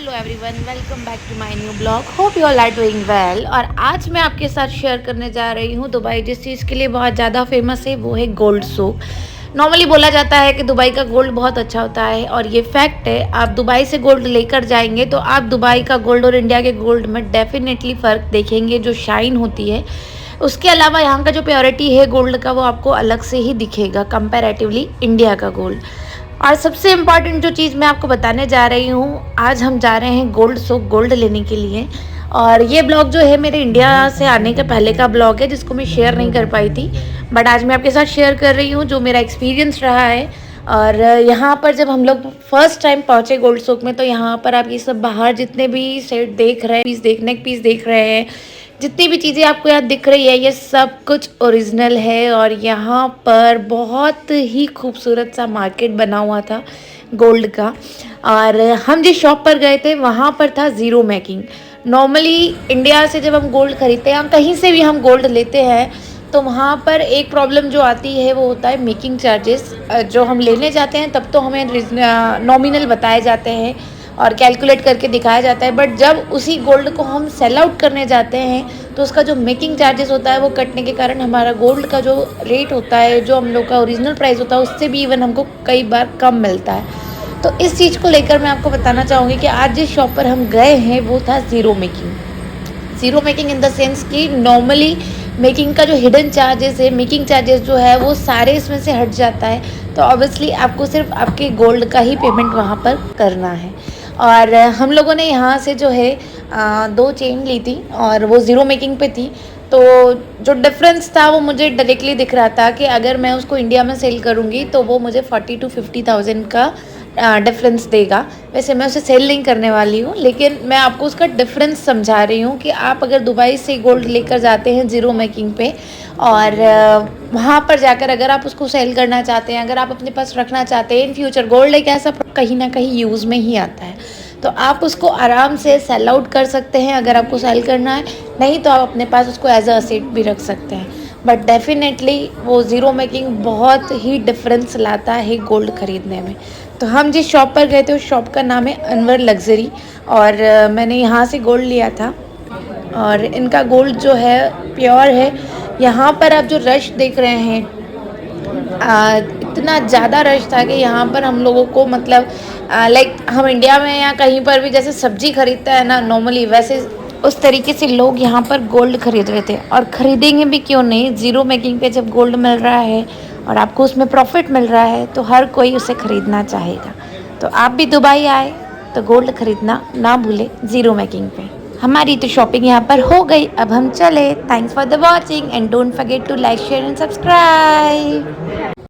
Hello everyone, welcome back to my new blog. Hope you all are doing well. और आज मैं आपके साथ शेयर करने जा रही हूँ दुबई जिस चीज़ के लिए बहुत ज़्यादा फेमस है, वो है गोल्ड सोक। नॉर्मली बोला जाता है कि दुबई का गोल्ड बहुत अच्छा होता है और ये फैक्ट है। आप दुबई से गोल्ड लेकर जाएंगे तो आप दुबई का गोल्ड और इंडिया के गोल्ड में डेफिनेटली फ़र्क देखेंगे। जो शाइन होती है, उसके अलावा यहाँ का जो प्योरिटी है गोल्ड का, वो आपको अलग से ही दिखेगा कंपैरेटिवली इंडिया का गोल्ड। और सबसे इम्पॉर्टेंट जो चीज़ मैं आपको बताने जा रही हूँ, आज हम जा रहे हैं गोल्ड सोक गोल्ड लेने के लिए। और ये ब्लॉग जो है मेरे इंडिया से आने के पहले का ब्लॉग है, जिसको मैं शेयर नहीं कर पाई थी, बट आज मैं आपके साथ शेयर कर रही हूँ जो मेरा एक्सपीरियंस रहा है। और यहाँ पर जब हम लोग फर्स्ट टाइम पहुँचे गोल्ड सोक में, तो यहाँ पर आप ये सब बाहर जितने भी सेट देख रहे हैं, पीस देख रहे हैं, जितनी भी चीज़ें आपको यहाँ दिख रही है, ये सब कुछ ओरिजिनल है। और यहाँ पर बहुत ही खूबसूरत सा मार्केट बना हुआ था गोल्ड का। और हम जिस शॉप पर गए थे वहाँ पर था ज़ीरो मेकिंग। नॉर्मली इंडिया से जब हम गोल्ड खरीदते हैं या कहीं से भी हम गोल्ड लेते हैं, तो वहाँ पर एक प्रॉब्लम जो आती है वो होता है मेकिंग चार्जेस। जो हम लेने जाते हैं तब तो हमें नॉमिनल बताए जाते हैं और कैलकुलेट करके दिखाया जाता है, बट जब उसी गोल्ड को हम सेल आउट करने जाते हैं तो उसका जो मेकिंग चार्जेस होता है वो कटने के कारण हमारा गोल्ड का जो रेट होता है, जो हम लोग का ओरिजिनल प्राइस होता है, उससे भी इवन हमको कई बार कम मिलता है। तो इस चीज़ को लेकर मैं आपको बताना चाहूँगी कि आज जिस शॉप पर हम गए हैं वो था zero making in the sense कि नॉर्मली मेकिंग का जो हिडन चार्जेस है, मेकिंग चार्जेस जो है वो सारे इसमें से हट जाता है। तो ऑब्वियसली आपको सिर्फ आपके गोल्ड का ही पेमेंट वहाँ पर करना है। और हम लोगों ने यहाँ से जो है 2 चेन ली थी और वो ज़ीरो मेकिंग पे थी। तो जो डिफरेंस था वो मुझे डायरेक्टली दिख रहा था कि अगर मैं उसको इंडिया में सेल करूँगी तो वो मुझे 40 to 50,000 का डिफरेंस देगा। वैसे मैं उसे सेल नहीं करने वाली हूँ, लेकिन मैं आपको उसका डिफरेंस समझा रही हूँ कि आप अगर दुबई से गोल्ड लेकर जाते हैं ज़ीरो मेकिंग पे, और वहाँ पर जाकर अगर आप उसको सेल करना चाहते हैं, अगर आप अपने पास रखना चाहते हैं इन फ्यूचर, गोल्ड एक ऐसा कहीं ना कहीं यूज़ में ही आता है, तो आप उसको आराम से सेल आउट कर सकते हैं अगर आपको सेल करना है। नहीं तो आप अपने पास उसको एज अ असेट भी रख सकते हैं। बट डेफिनेटली वो ज़ीरो मेकिंग बहुत ही डिफरेंस लाता है गोल्ड ख़रीदने में। तो हम जिस शॉप पर गए थे उस शॉप का नाम है अनवर लग्जरी, और मैंने यहाँ से गोल्ड लिया था। और इनका गोल्ड जो है प्योर है। यहाँ पर आप जो रश देख रहे हैं, इतना ज़्यादा रश था कि यहाँ पर हम लोगों को मतलब लाइक हम इंडिया में या कहीं पर भी जैसे सब्जी खरीदता है ना नॉर्मली, वैसे उस तरीके से लोग यहाँ पर गोल्ड खरीद रहे थे। और ख़रीदेंगे भी क्यों नहीं, ज़ीरो मेकिंग पे जब गोल्ड मिल रहा है और आपको उसमें प्रॉफिट मिल रहा है तो हर कोई उसे ख़रीदना चाहेगा। तो आप भी दुबई आए तो गोल्ड ख़रीदना ना भूलें ज़ीरो मेकिंग पे। हमारी तो शॉपिंग यहाँ पर हो गई, अब हम चले। Thanks for the watching and don't forget to like share and subscribe.